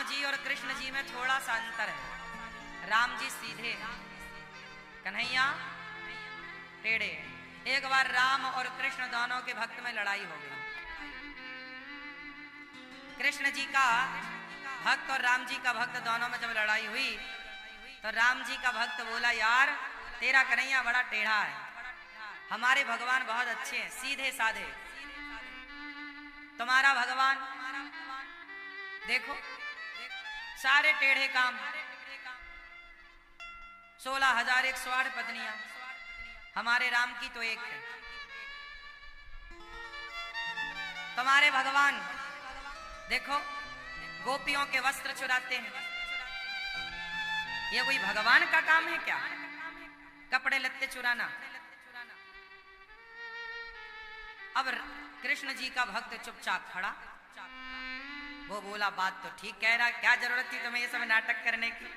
जी और कृष्ण जी में थोड़ा सा अंतर है। राम जी सीधे हैं, कन्हैया टेढ़े। एक बार राम और कृष्ण दोनों के भक्त में लड़ाई हो गई। कृष्ण जी का भक्त और राम जी का भक्त दोनों में जब लड़ाई हुई तो राम जी का भक्त बोला, यार तेरा कन्हैया बड़ा टेढ़ा है, हमारे भगवान बहुत अच्छे हैं, सीधे साधे। तुम्हारा भगवान देखो सारे टेढ़े काम, 16,108 पत्नियां, हमारे राम की तो एक है। तुम्हारे भगवान देखो गोपियों के वस्त्र चुराते हैं, ये कोई भगवान का काम है क्या, कपड़े लत्ते चुराना। अब कृष्ण जी का भक्त चुपचाप खड़ा, वो बोला बात तो ठीक कह रहा, क्या जरूरत थी तुम्हें ये सब नाटक करने की।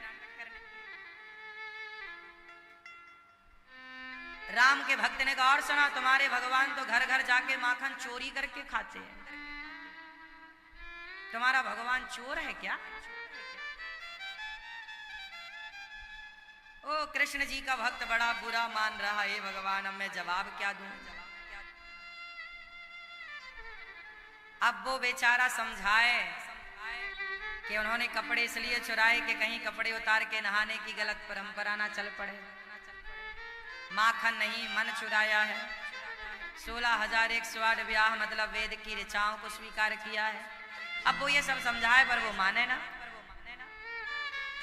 राम के भक्त ने कहा, और सुना, तुम्हारे भगवान तो घर घर जाके माखन चोरी करके खाते हैं, तुम्हारा भगवान चोर है क्या। ओ कृष्ण जी का भक्त बड़ा बुरा मान रहा है, भगवान अब मैं जवाब क्या दूं। अब वो बेचारा समझाए कि उन्होंने कपड़े इसलिए चुराए कि कहीं कपड़े उतार के नहाने की गलत परंपरा ना चल पड़े। माखन नहीं मन चुराया है, 16,108 ब्याह मतलब वेद की ऋचाओं को स्वीकार किया है। अब वो ये सब समझाए पर वो माने ना।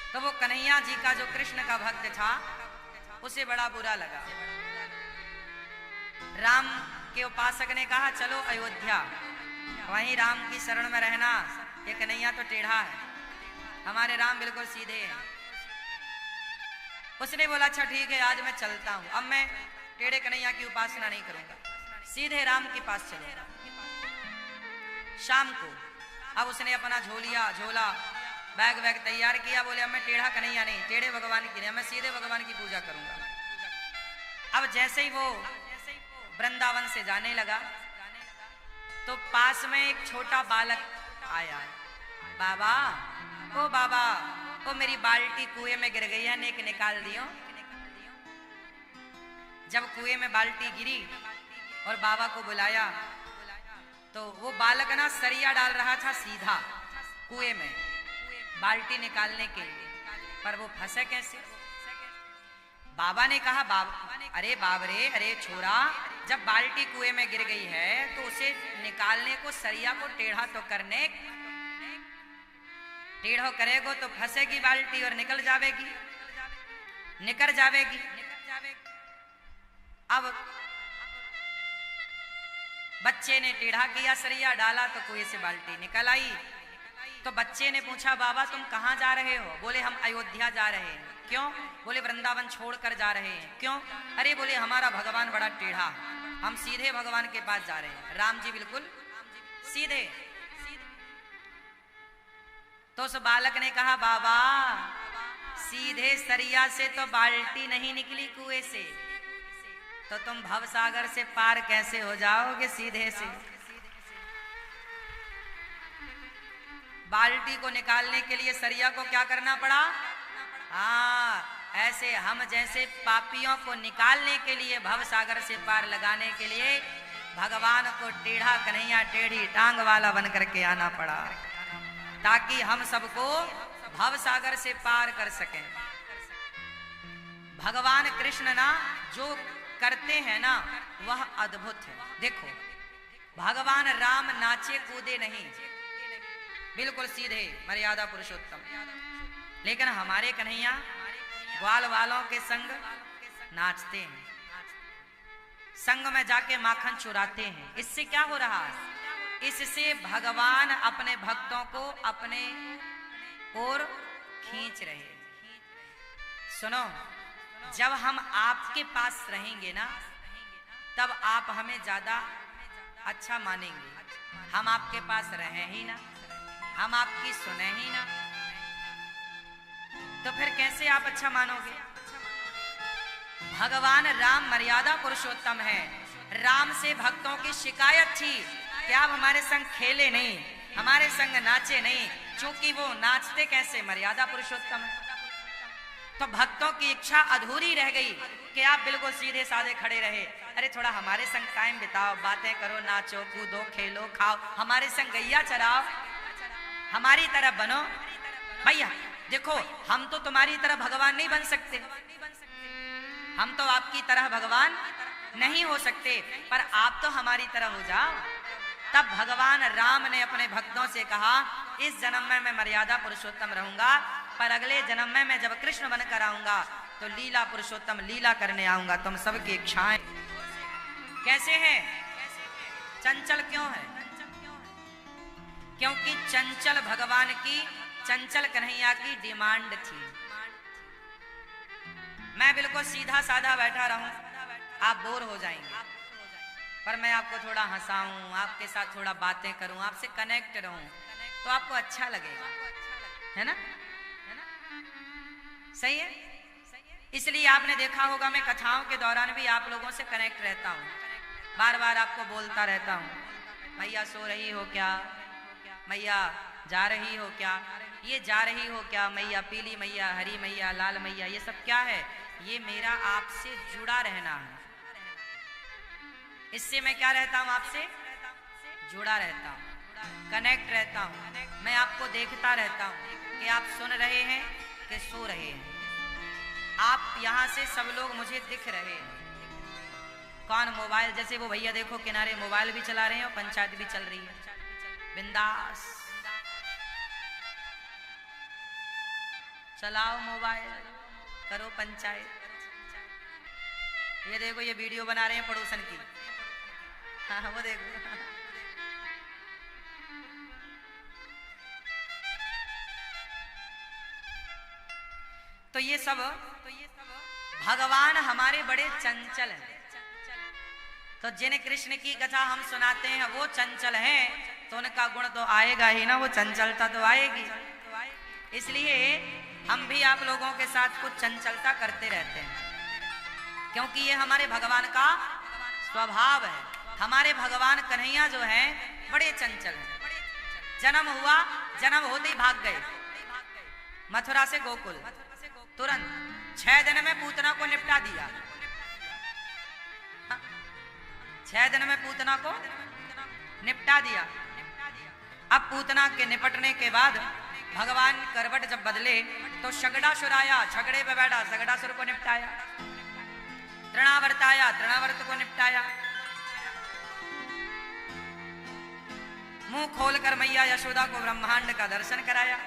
तो वो कन्हैया जी का जो कृष्ण का भक्त था उसे बड़ा बुरा लगा। राम के उपासक ने कहा, चलो अयोध्या, वहीं राम की शरण में रहना, ये कन्हैया तो टेढ़ा है, हमारे राम बिल्कुल सीधे हैं। उसने बोला, अच्छा ठीक है, आज मैं चलता हूं, अब मैं टेढ़े कन्हैया की उपासना नहीं करूंगा, सीधे राम के पास चलूंगा। शाम को अब उसने अपना झोला बैग तैयार किया, बोले अब मैं टेढ़ा कन्हैया नहीं, टेढ़े भगवान की नहीं, मैं सीधे भगवान की पूजा करूंगा। अब जैसे ही वो वृंदावन से जाने लगा तो पास में एक छोटा बालक आया, बाबा ओ बाबा, ओ मेरी बाल्टी कुएं में गिर गई है, नेक निकाल दियो। जब कुएं में बाल्टी गिरी और बाबा को बुलाया तो वो बालक ना सरिया डाल रहा था सीधा कुएं में बाल्टी निकालने के लिए, पर वो फंसे कैसे। बाबा ने कहा, अरे बाबरे, अरे छोरा, जब बाल्टी कुएं में गिर गई है तो उसे निकालने को सरिया को टेढ़ा तो करने, टेढ़ो करेगो तो फंसेगी बाल्टी और निकल जावेगी। अब बच्चे ने टेढ़ा किया, सरिया डाला तो कुएं से बाल्टी निकल आई। तो बच्चे ने पूछा, बाबा तुम कहाँ जा रहे हो। बोले हम अयोध्या जा रहे हैं। क्यों। बोले वृंदावन छोड़कर जा रहे हैं। क्यों। अरे बोले हमारा भगवान बड़ा टेढ़ा, हम सीधे भगवान के पास जा रहे हैं, राम जी बिल्कुल सीधे। तो उस बालक ने कहा, बाबा सीधे सरिया से तो बाल्टी नहीं निकली कुएं से, तो तुम भवसागर से पार कैसे हो जाओगे सीधे से। बाल्टी को निकालने के लिए सरिया को क्या करना पड़ा। हाँ, ऐसे हम जैसे पापियों को निकालने के लिए, भवसागर से पार लगाने के लिए भगवान को टेढ़ा कन्हैया टेढ़ी टांग वाला बन करके आना पड़ा, ताकि हम सबको भवसागर से पार कर सकें। भगवान कृष्ण ना जो करते हैं ना वह अद्भुत है। देखो भगवान राम नाचे कूदे नहीं, बिल्कुल सीधे मर्यादा पुरुषोत्तम, लेकिन हमारे कन्हैया ग्वाल वालों के संग नाचते हैं, संग में जाके माखन चुराते हैं। इससे क्या हो रहा है, इससे भगवान अपने भक्तों को अपने ओर खींच रहे हैं। सुनो, जब हम आपके पास रहेंगे ना तब आप हमें ज्यादा अच्छा मानेंगे। हम आपके पास रहे ही ना, हम आपकी सुने ही ना, तो फिर कैसे आप अच्छा मानोगे। भगवान राम मर्यादा पुरुषोत्तम है। राम से भक्तों की शिकायत थी कि आप हमारे संग खेले नहीं, हमारे संग नाचे नहीं, चूंकि वो नाचते कैसे, मर्यादा पुरुषोत्तम है, तो भक्तों की इच्छा अधूरी रह गई कि आप बिल्कुल सीधे साधे खड़े रहे। अरे थोड़ा हमारे संग टाइम बिताओ, बातें करो, नाचो कूदो, खेलो खाओ, हमारे संग गैया चराओ, हमारी तरह बनो। भैया देखो, हम तो तुम्हारी तरह भगवान नहीं बन सकते, हम तो आपकी तरह भगवान नहीं हो सकते, पर आप तो हमारी तरह हो जाओ। तब भगवान राम ने अपने भक्तों से कहा, इस जन्म में मैं मर्यादा पुरुषोत्तम रहूंगा, पर अगले जन्म में मैं जब कृष्ण बनकर आऊंगा तो लीला पुरुषोत्तम लीला करने आऊंगा। तुम सबकी इच्छाएं कैसे हैं, चंचल क्यों है? क्योंकि चंचल भगवान की, चंचल कन्हैया की डिमांड थी। मैं बिल्कुल सीधा साधा बैठा रहूं, आप बोर हो जाएंगे, पर मैं आपको थोड़ा हंसाऊं, आपके साथ थोड़ा बातें करूं, आपसे कनेक्ट रहूं, तो आपको अच्छा लगेगा, है ना? सही है। इसलिए आपने देखा होगा मैं कथाओं के दौरान भी आप लोगों से कनेक्ट रहता हूं, बार बार आपको बोलता रहता हूं, मैया सो रही हो क्या, मैया जा रही हो क्या, ये जा रही हो क्या, मैया पीली मैया, हरी मैया, लाल मैया, ये सब क्या है? ये मेरा आपसे जुड़ा रहना है। इससे मैं क्या रहता हूं? आपसे जुड़ा रहता हूं, कनेक्ट रहता हूं। मैं आपको देखता रहता हूं कि आप सुन रहे हैं कि सो रहे हैं। आप यहां से सब लोग मुझे दिख रहे हैं। कौन मोबाइल, जैसे वो भैया देखो किनारे मोबाइल भी चला रहे हैं और पंचायत भी चल रही है, बिंदास चलाओ मोबाइल, करो पंचायत। ये देखो ये वीडियो बना रहे हैं पड़ोसन की, हाँ वो देखो। तो ये सब भगवान हमारे बड़े चंचल हैं। तो जिन कृष्ण की कथा हम सुनाते हैं वो चंचल हैं, तो उनका गुण तो आएगा ही ना, वो चंचलता तो आएगी। इसलिए हम भी आप लोगों के साथ कुछ चंचलता करते रहते हैं, क्योंकि ये हमारे भगवान का स्वभाव है। हमारे भगवान कन्हैया जो हैं बड़े चंचल हैं। जन्म हुआ, जन्म होते ही भाग गए मथुरा से गोकुल, तुरंत 6 दिन में पूतना को निपटा दिया। 6 दिन में पूतना को निपटा दिया। अब पूतना के निपटने के बाद भगवान करवट जब बदले तो शगड़ासुर आया, झगड़े पे बैठा, शगड़ासुर को निपटाया। तृणावर्त आया, तृणावर्त को निपटाया। मुंह खोलकर मैया यशोदा को ब्रह्मांड का दर्शन कराया।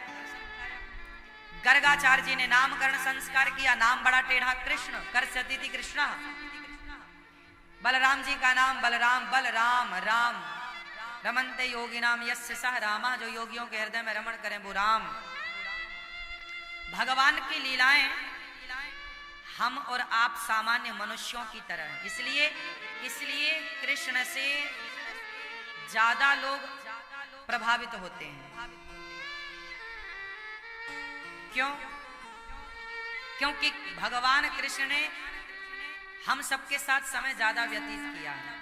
गर्गाचार्य जी ने नामकरण संस्कार किया, नाम बड़ा टेढ़ा, कृष्ण कर्षति कृष्ण। बलराम जी का नाम बलराम, बलराम राम, रमनते योगी नाम यस्य सह रामा, जो योगियों के हृदय में रमण करें वो राम। भगवान की लीलाएं हम और आप सामान्य मनुष्यों की तरह, इसलिए कृष्ण से ज्यादा लोग प्रभावित होते हैं। क्यों? क्योंकि भगवान कृष्ण ने हम सबके साथ समय ज्यादा व्यतीत किया है।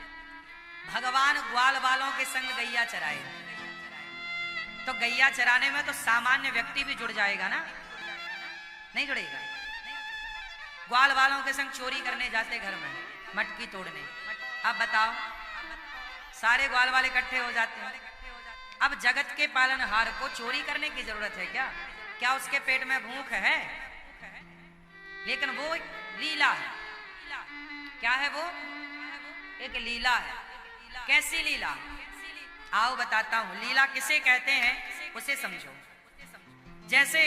भगवान ग्वाल वालों के संग गैया चराए, तो गैया चराने में तो सामान्य व्यक्ति भी जुड़ जाएगा ना, नहीं जुड़ेगा? ग्वाल वालों के संग चोरी करने जाते घर में, मटकी तोड़ने, अब बताओ सारे ग्वाल वाले इकट्ठे हो जाते हैं। अब जगत के पालनहार को चोरी करने की जरूरत है क्या? क्या उसके पेट में भूख है? लेकिन वो लीला है। क्या है वो? एक लीला है। कैसी लीला? आओ बताता हूं। लीला किसे कहते हैं उसे समझो। जैसे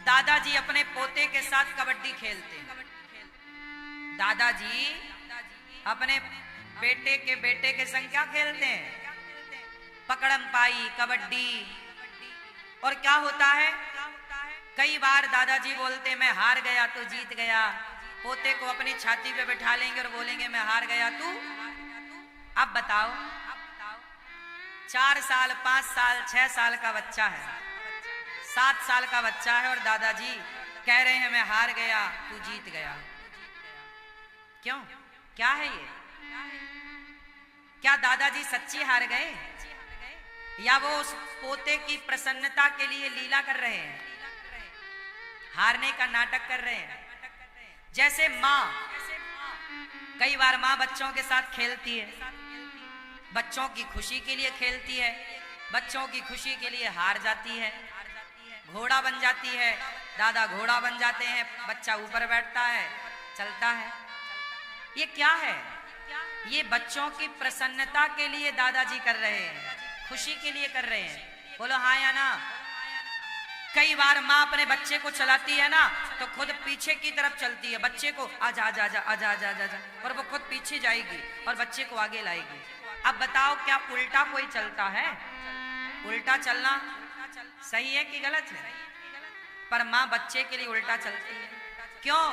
दादाजी अपने पोते के साथ कबड्डी खेलते हैं। दादाजी अपने बेटे के संग क्या खेलते हैं? पकड़म पाई, कबड्डी। और क्या होता है, कई बार दादाजी बोलते मैं हार गया तू जीत गया। पोते को अपनी छाती पे बिठा लेंगे और बोलेंगे मैं हार गया तू। अब बताओ 4 साल, 5 साल, 6 साल का बच्चा है, 7 साल का बच्चा है और दादाजी कह रहे हैं मैं हार गया तू जीत गया। क्यों? क्या है ये? क्या दादाजी सच्ची हार गए या वो उस पोते की प्रसन्नता के लिए लीला कर रहे हैं, हारने का नाटक कर रहे हैं। जैसे माँ, कई बार माँ बच्चों के साथ खेलती है, बच्चों की खुशी के लिए खेलती है, बच्चों की खुशी के लिए हार जाती है, घोड़ा बन जाती है, दादा घोड़ा बन जाते हैं, बच्चा ऊपर बैठता है, चलता है। ये क्या है? ये बच्चों की प्रसन्नता के लिए दादाजी कर रहे हैं, खुशी के लिए कर रहे हैं। बोलो हाँ या ना? कई बार माँ अपने बच्चे को चलाती है ना, तो खुद पीछे की तरफ चलती है, बच्चे को आजा आजा आजा आजा आजा आजा, और वो खुद पीछे जाएगी और बच्चे को आगे लाएगी। अब बताओ, क्या उल्टा कोई चलता है? उल्टा चलना सही है कि गलत है? पर माँ बच्चे के लिए उल्टा चलती है। क्यों?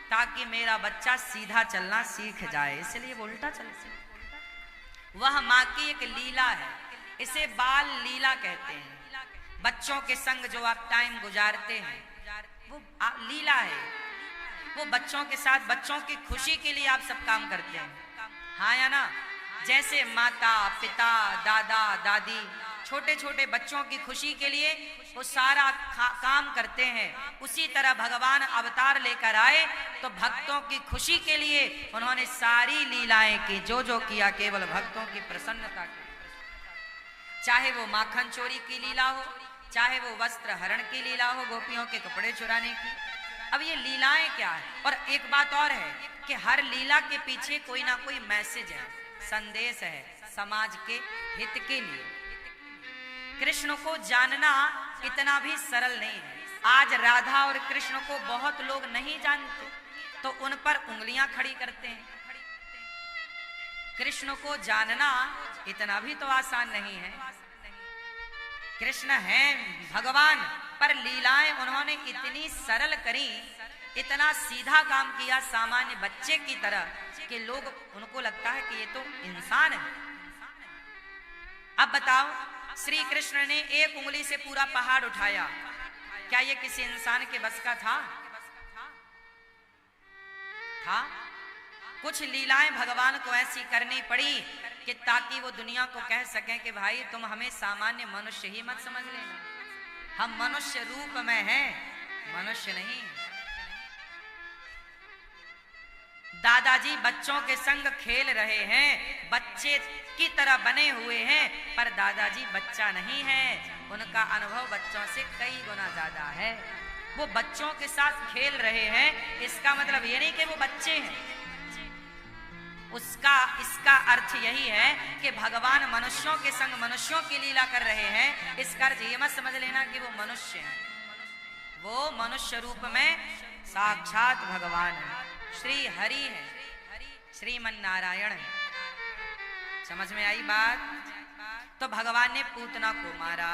ताकि मेरा बच्चा सीधा चलना सीख जाए, इसलिए वो उल्टा चलती है। वह माँ की एक लीला है, इसे बाल लीला कहते हैं। बच्चों के संग जो आप टाइम गुजारते हैं वो लीला है। वो बच्चों के साथ, बच्चों की खुशी के लिए आप सब काम करते हैं, हाँ या ना? जैसे माता पिता दादा दादी छोटे छोटे बच्चों की खुशी के लिए वो सारा काम करते हैं, उसी तरह भगवान अवतार लेकर आए तो भक्तों की खुशी के लिए उन्होंने सारी लीलाएं की, जो जो किया केवल भक्तों की प्रसन्नता की। चाहे वो माखन चोरी की लीला हो, चाहे वो वस्त्र हरण की लीला हो, गोपियों के कपड़े चुराने की। अब ये लीलाएं क्या है? और एक बात और है कि हर लीला के पीछे कोई ना कोई मैसेज है, संदेश है समाज के हित के लिए। कृष्ण को जानना इतना भी सरल नहीं है। आज राधा और कृष्ण को बहुत लोग नहीं जानते, तो उन पर उंगलियां खड़ी करते हैं। कृष्ण को जानना इतना भी तो आसान नहीं है। कृष्ण हैं भगवान, पर लीलाएं उन्होंने इतनी सरल करी, इतना सीधा काम किया सामान्य बच्चे की तरह कि लोग, उनको लगता है कि ये तो इंसान है। अब बताओ, श्री कृष्ण ने एक उंगली से पूरा पहाड़ उठाया, क्या ये किसी इंसान के बस का था? कुछ लीलाएं भगवान को ऐसी करनी पड़ी कि ताकि वो दुनिया को कह सकें कि भाई तुम हमें सामान्य मनुष्य ही मत समझ लेना, हम मनुष्य रूप में हैं, मनुष्य नहीं। दादाजी बच्चों के संग खेल रहे हैं, बच्चे की तरह बने हुए हैं, पर दादाजी बच्चा नहीं है, उनका अनुभव बच्चों से कई गुना ज्यादा है। वो बच्चों के साथ खेल रहे हैं, इसका मतलब ये नहीं कि वो बच्चे हैं। इसका अर्थ यही है कि भगवान मनुष्यों के संग मनुष्यों की लीला कर रहे हैं। इसका अर्थ ये मत समझ लेना कि वो मनुष्य हैं, वो मनुष्य रूप में साक्षात भगवान है, श्री हरि है, श्रीमन नारायण है। समझ में आई बात? तो भगवान ने पूतना को मारा,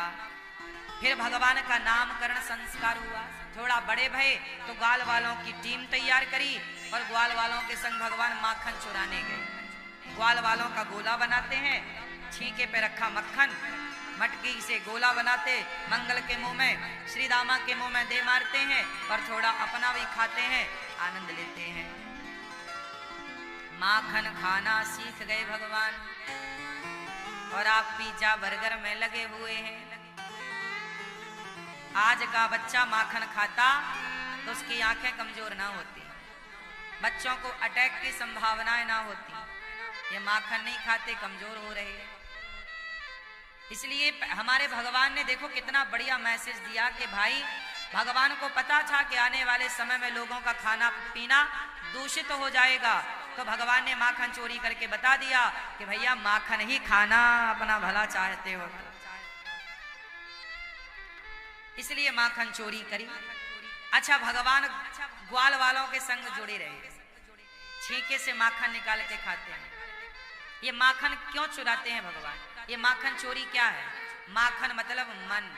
फिर भगवान का नामकरण संस्कार हुआ। थोड़ा बड़े भये तो ग्वाल वालों की टीम तैयार करी और ग्वाल वालों के संग भगवान माखन चुराने गए। ग्वाल वालों का गोला बनाते हैं, छींके पे रखा मक्खन, मटकी से गोला बनाते, मंगल के मुंह में, श्री दामा के मुंह में दे मारते हैं और थोड़ा अपना भी खाते हैं, आनंद लेते हैं। माखन खाना सीख गए भगवान, और आप पिज्जा बर्गर में लगे हुए हैं। आज का बच्चा माखन खाता तो उसकी आंखें कमजोर ना होती, बच्चों को अटैक की संभावनाएं ना होती। ये माखन नहीं खाते, कमजोर हो रहे हैं। इसलिए हमारे भगवान ने देखो कितना बढ़िया मैसेज दिया कि भाई भगवान को पता था कि आने वाले समय में लोगों का खाना पीना दूषित हो जाएगा, तो भगवान ने माखन चोरी करके बता दिया कि भैया माखन ही खाना, अपना भला चाहते हो, इसलिए माखन चोरी करी। अच्छा, भगवान ग्वाल वालों के संग जुड़े रहे, छींके से माखन निकाल के खाते हैं। ये माखन क्यों चुराते हैं भगवान? ये माखन चोरी क्या है? माखन मतलब मन।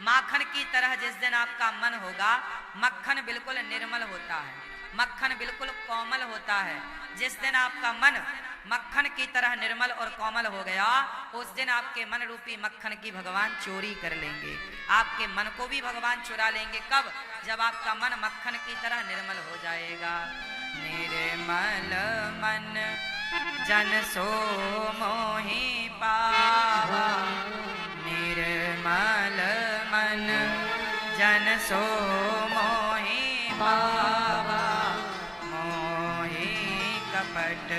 माखन की तरह जिस दिन आपका मन होगा, मक्खन बिल्कुल निर्मल होता है, मक्खन बिल्कुल कोमल होता है। जिस दिन आपका मन मक्खन की तरह निर्मल और कोमल हो गया, उस दिन आपके मन रूपी मक्खन की भगवान चोरी कर लेंगे। आपके मन को भी भगवान चुरा लेंगे। कब? जब आपका मन मक्खन की तरह निर्मल हो जाएगा। निर्मल मन जन सो मोहि पावा, निर्मल मन जन सो मोहि पावा, मोहि कपट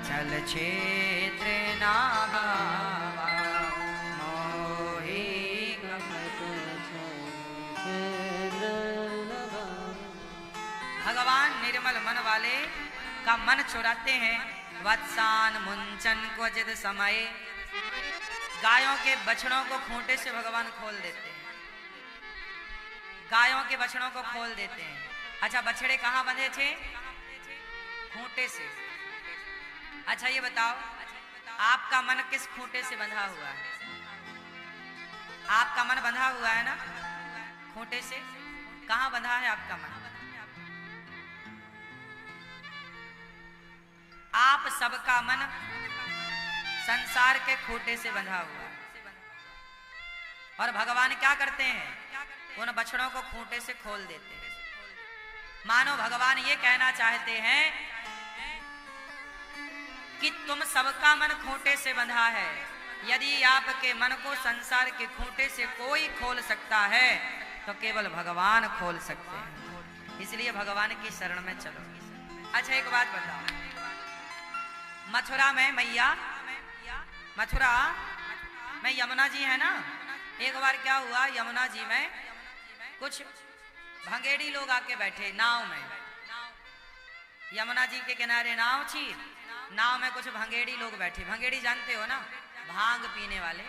छल क्षेत्र ना भावा, मोहि कपट भगवान निर्मल मन वाले का मन चुराते हैं। वत्सान मुंचन क्वचित समय, गायों के बछड़ों को खूंटे से भगवान खोल देते हैं, गायों के बछड़ों को खोल देते हैं। अच्छा, बछड़े कहाँ बंधे थे? खूंटे से। अच्छा ये बताओ, आपका मन किस खूंटे से बंधा हुआ है? आपका मन बंधा हुआ है ना खूंटे से? कहाँ बंधा है आपका मन? आप सबका मन संसार के खूंटे से बंधा हुआ है। और भगवान क्या करते हैं? उन बछड़ों को खूंटे से खोल देते हैं। मानो भगवान ये कहना चाहते हैं कि तुम सबका मन खूंटे से बंधा है, यदि आपके मन को संसार के खूंटे से कोई खोल सकता है तो केवल भगवान खोल सकते हैं। इसलिए भगवान की शरण में चलो। अच्छा एक बात बताओ, मथुरा में मैया, मथुरा में यमुना जी है ना, एक बार क्या हुआ, यमुना जी में कुछ भंगेड़ी लोग आके बैठे नाव में। यमुना जी के किनारे नाव थी, नाव में कुछ भंगेड़ी लोग बैठे। भंगेड़ी जानते हो ना, भांग पीने वाले।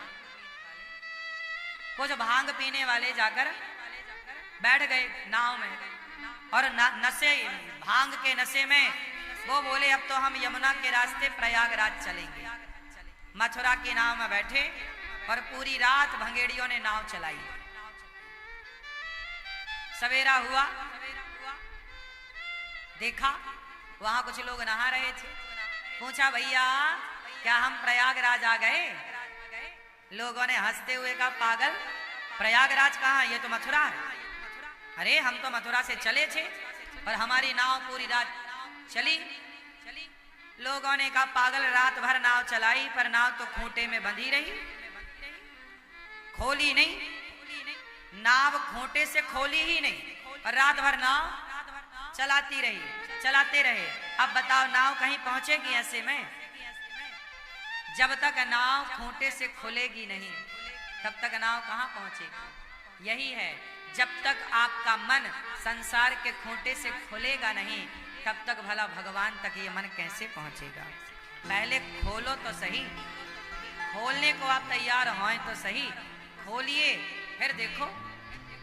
कुछ भांग पीने वाले जाकर बैठ गए नाव में, और नशे, भांग के नशे में वो बोले अब तो हम यमुना के रास्ते प्रयागराज चलेंगे। मथुरा की नाव में बैठे और पूरी रात भंगेड़ियों ने नाव चलाई। सवेरा हुआ, देखा वहां कुछ लोग नहा रहे थे। पूछा भैया क्या हम प्रयागराज आ गए? लोगों ने हंसते हुए कहा पागल, प्रयागराज कहाँ, ये तो मथुरा है। अरे हम तो मथुरा से चले थे और हमारी नाव पूरी रात चली। लोगों ने कहा पागल, रात भर नाव चलाई पर नाव तो खूंटे में बंधी रही, खोली नहीं। नाव खूंटे से खोली ही नहीं और रात भर नाव चलाती रही, चलाते रहे। अब बताओ नाव कहीं पहुंचेगी ऐसे में? जब तक नाव खूंटे से खुलेगी नहीं तब तक नाव कहां पहुंचेगी। यही है, जब तक आपका मन संसार के खूंटे से खुलेगा नहीं तब तक भला भगवान तक ये मन कैसे पहुंचेगा। पहले खोलो तो सही, खोलने को आप तैयार हों तो सही, खोलिए फिर देखो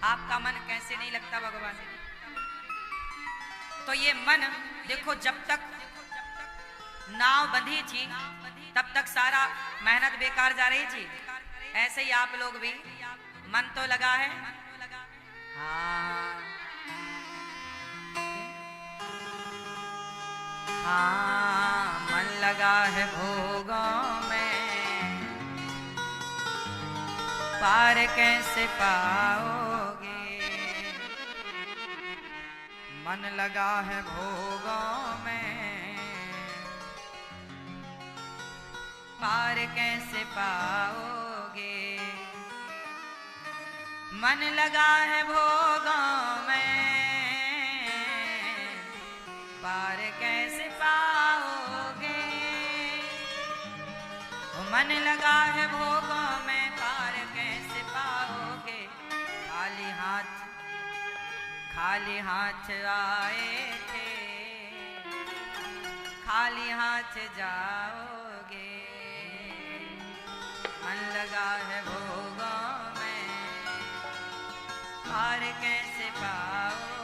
आपका मन कैसे नहीं लगता भगवान। तो ये मन देखो, जब तक नाव बंधी थी तब तक सारा मेहनत बेकार जा रही थी। ऐसे ही आप लोग भी, मन तो लगा है, हाँ हाँ, मन लगा है भोगों में, पार कैसे पाओगे। मन लगा है भोगों में, पार कैसे पाओगे। मन लगा है भोगों में, पार कैसे पाओगे। मन लगा है भोगों में, पार कैसे पाओगे। खाली हाथ आए थे, खाली हाथ जाओगे। मन लगा है भोगों में, पार कैसे पाओगे।